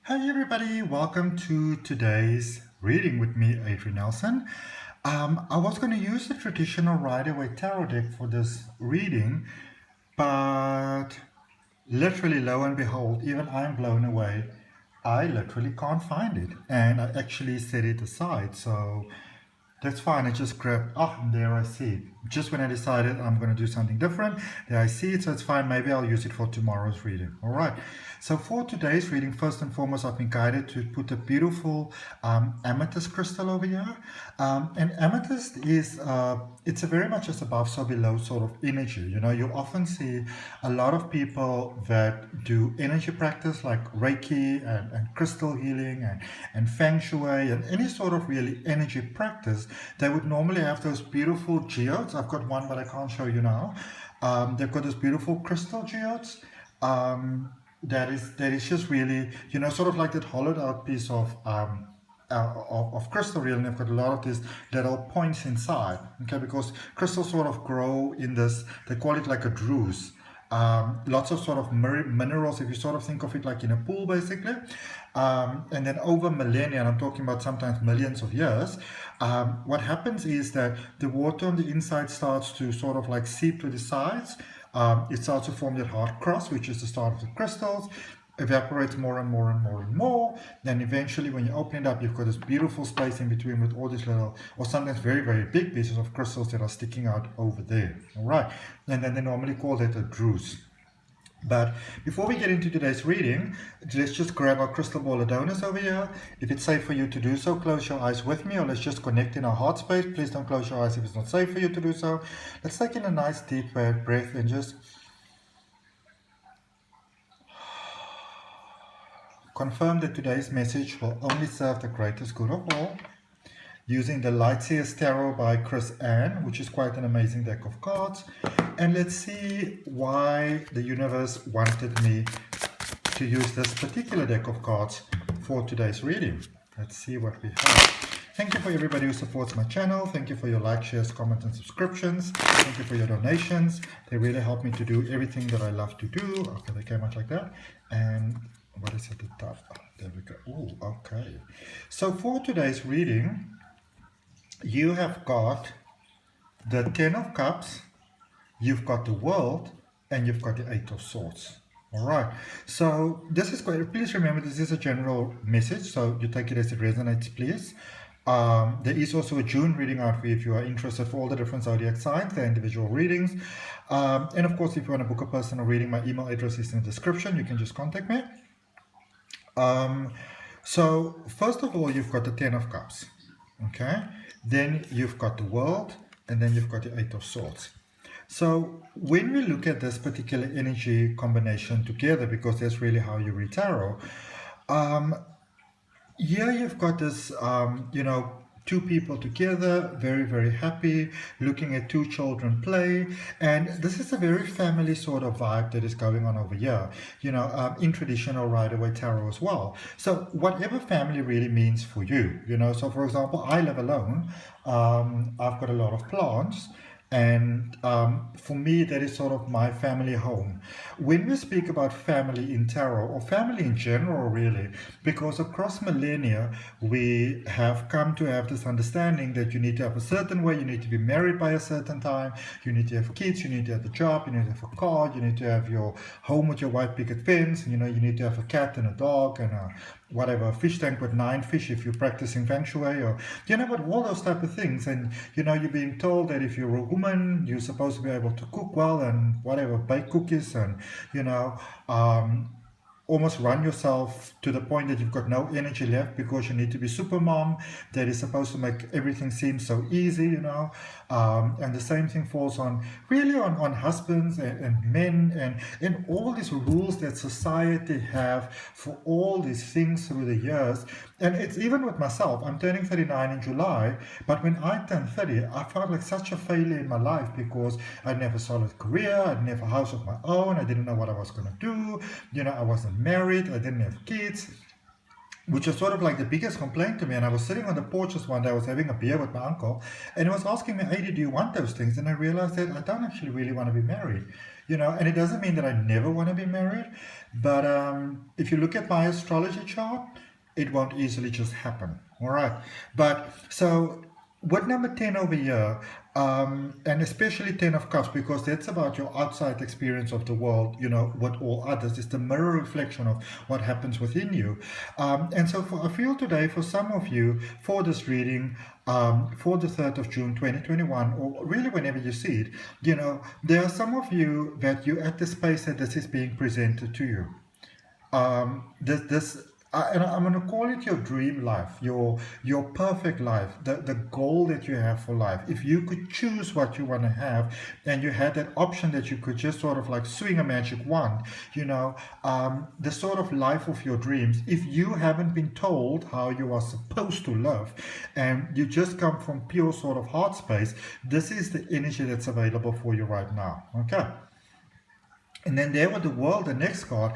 Hey everybody, welcome to today's reading with me, Adrian Nelson. I was going to use the traditional Rider-Waite tarot deck for this reading, but literally, lo and behold, even I'm blown away. I literally can't find it, and I actually set it aside, so that's fine. I just grabbed, there I see it. Just when I decided I'm going to do something different, there I see it, so it's fine. Maybe I'll use it for tomorrow's reading. All right. So for today's reading, first and foremost, I've been guided to put a beautiful amethyst crystal over here. And amethyst is, it's a very much as above, so below sort of energy. You know, you often see a lot of people that do energy practice like Reiki and crystal healing and Feng Shui and any sort of really energy practice. They would normally have those beautiful geodes. I've got one, but I can't show you now. They've got those beautiful crystal geodes. That is just really, you know, sort of like that hollowed out piece of crystal really, and they've got a lot of these little points inside, okay, because crystals sort of grow in this, they call it like a druce. Lots of sort of minerals, if you sort of think of it like in a pool basically, and then over millennia, and I'm talking about sometimes millions of years, what happens is that the water on the inside starts to sort of like seep to the sides. It starts to form that hard crust, which is the start of the crystals, evaporates more and more and more and more. Then eventually when you open it up, you've got this beautiful space in between with all these little, or sometimes very, very big pieces of crystals that are sticking out over there. All right. And then they normally call that a druce. But before we get into today's reading, let's just grab our crystal ball of donors over here. If it's safe for you to do so, close your eyes with me, or let's just connect in our heart space. Please don't close your eyes if it's not safe for you to do so. Let's take in a nice deep breath and just confirm that today's message will only serve the greatest good of all. Using the Lightseers Tarot by Chris Ann, which is quite an amazing deck of cards. And let's see why the universe wanted me to use this particular deck of cards for today's reading. Let's see what we have. Thank you for everybody who supports my channel. Thank you for your likes, shares, comments, and subscriptions. Thank you for your donations. They really help me to do everything that I love to do. Okay, they came out like that. And what is at the top? Oh, there we go. Oh, okay. So for today's reading, you have got the Ten of Cups, you've got the World, and you've got the Eight of Swords. All right. So this is quite, please remember this is a general message, so you take it as it resonates, please. There is also a June reading out for you if you are interested for all the different zodiac signs, their individual readings. And of course, if you want to book a personal reading, my email address is in the description. You can just contact me. So first of all, you've got the Ten of Cups. Okay, then you've got the World, and then you've got the Eight of Swords. So when we look at this particular energy combination together, because that's really how you read tarot, here you've got this, two people together, very, very happy, looking at two children play. And this is a very family sort of vibe that is going on over here, in traditional Rider-Waite tarot as well. So whatever family really means for you, so for example, I live alone. I've got a lot of plants. And for me, that is sort of my family home. When we speak about family in tarot, or family in general, really, because across millennia, we have come to have this understanding that you need to have a certain way, you need to be married by a certain time, you need to have kids, you need to have a job, you need to have a car, you need to have your home with your white picket fence, you need to have a cat and a dog and a fish tank with 9 fish if you're practicing Feng Shui, or but all those type of things. And you're being told that if you're a woman, you're supposed to be able to cook well and bake cookies and almost run yourself to the point that you've got no energy left because you need to be super mom that is supposed to make everything seem so easy, and the same thing falls on husbands and men and all these rules that society have for all these things through the years. And it's even with myself. I'm turning 39 in July, but when I turned 30, I felt like such a failure in my life because I didn't have a solid career, I didn't have a house of my own, I didn't know what I was going to do, I wasn't married, I didn't have kids, which was sort of like the biggest complaint to me. And I was sitting on the porch just one day, I was having a beer with my uncle, and he was asking me, Adi, do you want those things? And I realized that I don't actually really want to be married. and it doesn't mean that I never want to be married, but if you look at my astrology chart, it won't easily just happen. All right. But so with number 10 over here, and especially 10 of cups, because that's about your outside experience of the world, with all others. It's the mirror reflection of what happens within you. And so I feel today for some of you, for this reading, for the 3rd of June 2021, or really whenever you see it, there are some of you that you're at the space that this is being presented to you. And I'm going to call it your dream life, your perfect life, the goal that you have for life. If you could choose what you want to have, and you had that option that you could just sort of like swing a magic wand, the sort of life of your dreams. If you haven't been told how you are supposed to love, and you just come from pure sort of heart space, this is the energy that's available for you right now. Okay. And then there with the world, the next card,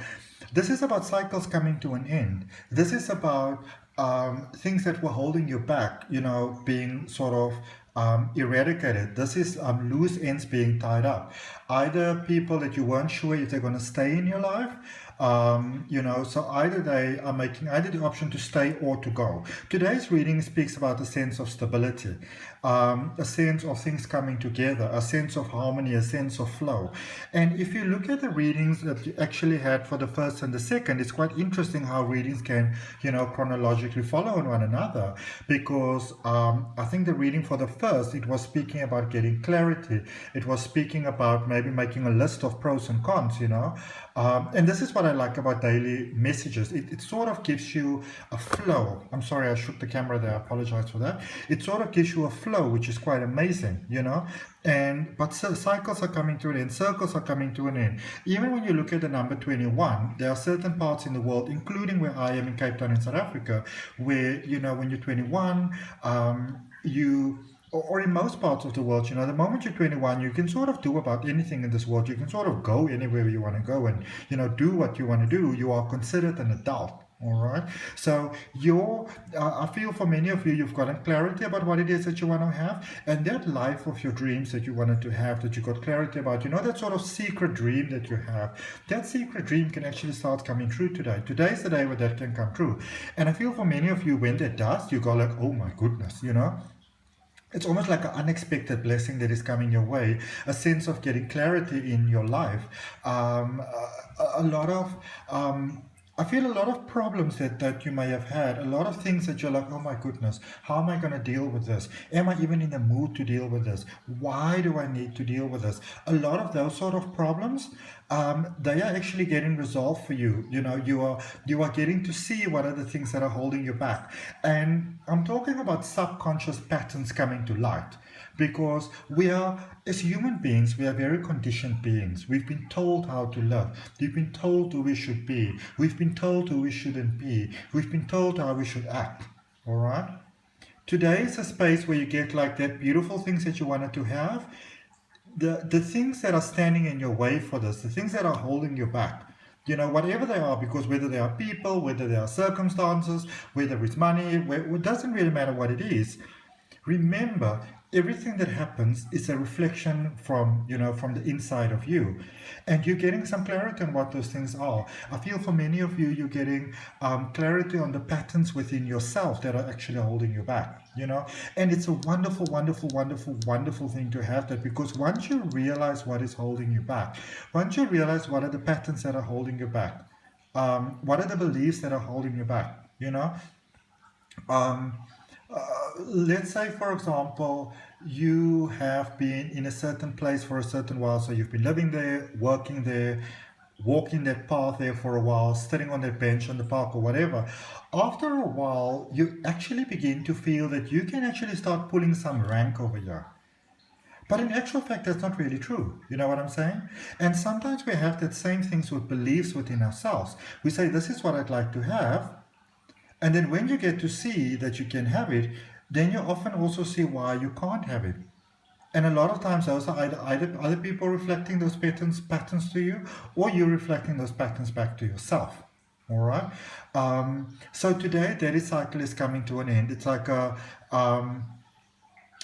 this is about cycles coming to an end. This is about things that were holding you back, being sort of eradicated. This is loose ends being tied up. Either people that you weren't sure if they're going to stay in your life, so either they are making either the option to stay or to go. Today's reading speaks about a sense of stability, a sense of things coming together, a sense of harmony, a sense of flow. And if you look at the readings that you actually had for the first and the second, it's quite interesting how readings can, chronologically follow one another, because I think the reading for the first, it was speaking about getting clarity. It was speaking about maybe making a list of pros and cons, and this is what I like about daily messages. It sort of gives you a flow. I'm sorry, I shook the camera there. I apologize for that. It sort of gives you a flow, which is quite amazing, but cycles are coming to an end. Circles are coming to an end. Even when you look at the number 21, there are certain parts in the world, including where I am in Cape Town in South Africa, where, when you're 21, or in most parts of the world, the moment you're 21, you can sort of do about anything in this world. You can sort of go anywhere you want to go and, do what you want to do. You are considered an adult. All right. So I feel for many of you, you've gotten clarity about what it is that you want to have, and that life of your dreams that you wanted to have, that you got clarity about, that sort of secret dream that you have, that secret dream can actually start coming true today. Today's the day where that can come true. And I feel for many of you, when that does, you go like, oh my goodness, it's almost like an unexpected blessing that is coming your way, a sense of getting clarity in your life. I feel a lot of problems that you may have had, a lot of things that you're like, oh my goodness, how am I going to deal with this? Am I even in the mood to deal with this? Why do I need to deal with this? A lot of those sort of problems, they are actually getting resolved for you. You are getting to see what are the things that are holding you back. And I'm talking about subconscious patterns coming to light. Because we are, as human beings, we are very conditioned beings. We've been told how to love. We've been told who we should be. We've been told who we shouldn't be. We've been told how we should act. All right? Today is a space where you get like that beautiful things that you wanted to have. The things that are standing in your way for this, the things that are holding you back, whatever they are, because whether they are people, whether they are circumstances, whether it's money, it doesn't really matter what it is. Remember, everything that happens is a reflection from the inside of you, and you're getting some clarity on what those things are. I feel for many of you, you're getting clarity on the patterns within yourself that are actually holding you back, and it's a wonderful, wonderful, wonderful, wonderful thing to have that, because once you realize what is holding you back, once you realize what are the patterns that are holding you back, what are the beliefs that are holding you back, let's say, for example, you have been in a certain place for a certain while, so you've been living there, working there, walking that path there for a while, sitting on that bench in the park or whatever. After a while, you actually begin to feel that you can actually start pulling some rank over here. But in actual fact, that's not really true. You know what I'm saying? And sometimes we have that same things with beliefs within ourselves. We say, this is what I'd like to have. And then when you get to see that you can have it, then you often also see why you can't have it. And a lot of times those are either other people reflecting those patterns to you, or you reflecting those patterns back to yourself. All right? So today, that cycle is coming to an end. It's like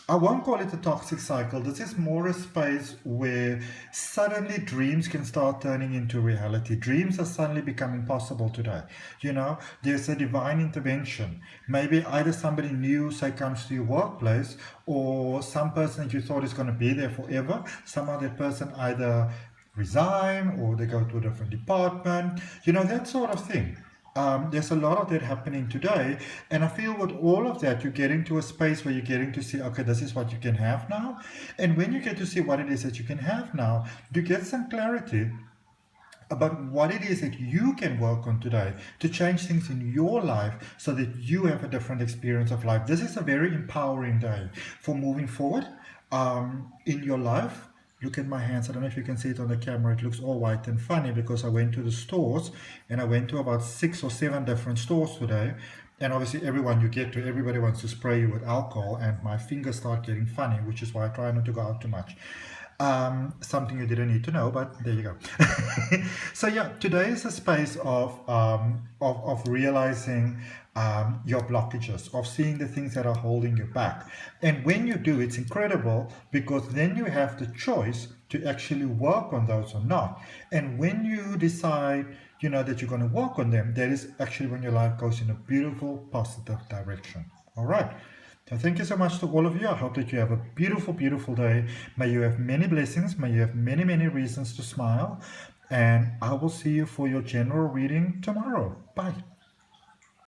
I won't call it a toxic cycle. This is more a space where suddenly dreams can start turning into reality. Dreams are suddenly becoming possible today. You know, there's a divine intervention. Maybe either somebody new, say, comes to your workplace, or some person that you thought is going to be there forever. Somehow that person either resign or they go to a different department. You know, that sort of thing. There's a lot of that happening today, and I feel with all of that, you're getting to a space where you're getting to see, okay, this is what you can have now. And when you get to see what it is that you can have now, you get some clarity about what it is that you can work on today to change things in your life so that you have a different experience of life. This is a very empowering day for moving forward in your life. Look at my hands. I don't know if you can see it on the camera. It looks all white and funny because I went to the stores, and I went to about 6 or 7 different stores today. And obviously everyone you get to, everybody wants to spray you with alcohol, and my fingers start getting funny, which is why I try not to go out too much. Something you didn't need to know, but there you go. So yeah, today is a space of realizing your blockages, of seeing the things that are holding you back. And when you do, it's incredible because then you have the choice to actually work on those or not. And when you decide, you know, that you're going to work on them, that is actually when your life goes in a beautiful, positive direction. All right. So thank you so much to all of you. I hope that you have a beautiful, beautiful day. May you have many blessings. May you have many, many reasons to smile. And I will see you for your general reading tomorrow. Bye.